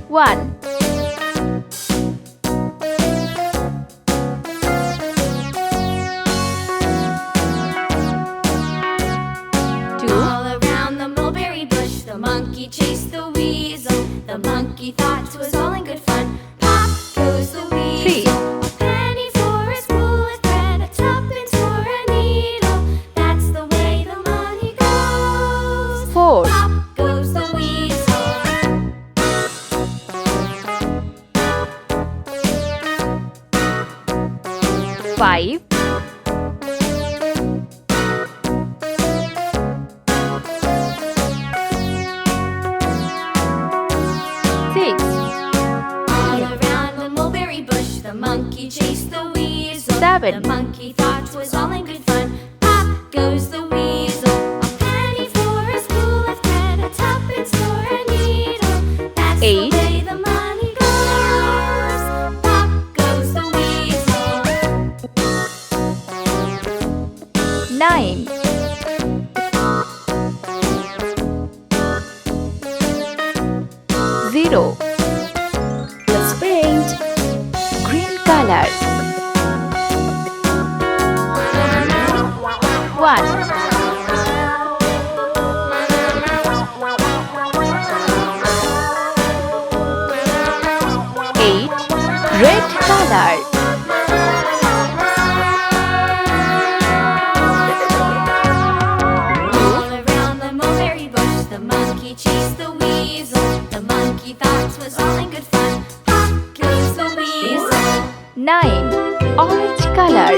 1. 2. All around the mulberry bush, the monkey chased the weasel. The monkey thought it was all in good fun. Pop goes the weasel. 3. A penny for a spool of thread, a tuppence for a needle. That's the way the money goes. 4. Pop goes the weasel. 5. 6. All around the mulberry bush, the monkey chased the weasel. 7. The monkey thought it was all in good fun. Pop goes the weasel. A penny for a spool of thread, a tuppence for a needle. That's 8. the way the money goes. Pop goes the weasel. 9. 0. Let's paint. Green color. 1. 8. Red color. 2. All around the mulberry bush, the monkey chased the weasel. The monkey thought it was all in good fun. Pop goes the weasel. 9. Orange color.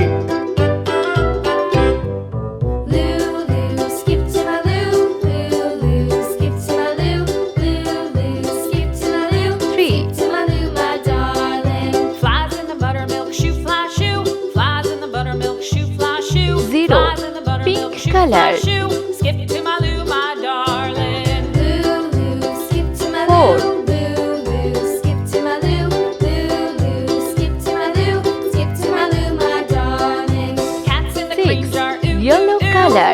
Lulu, skip to my Lou. Lulu, skip to my Lou. Lulu, skip to my Lou. 3. To my Lou, my darling. Flies in the buttermilk shoe, fly shoe. Flies in the buttermilk shoe, fly shoe. 0. Flies in the buttermilk Pink shoe, color. fly shoe. Skip to my Lou, my darling. Lulu, skip to my 4. Lou. Lulu, skip to my Lou. Lulu, skip to my Lou. Skip to my Lou, my darling. Cats in the cream 6. jar, ooh, Yellow ooh, ooh. color.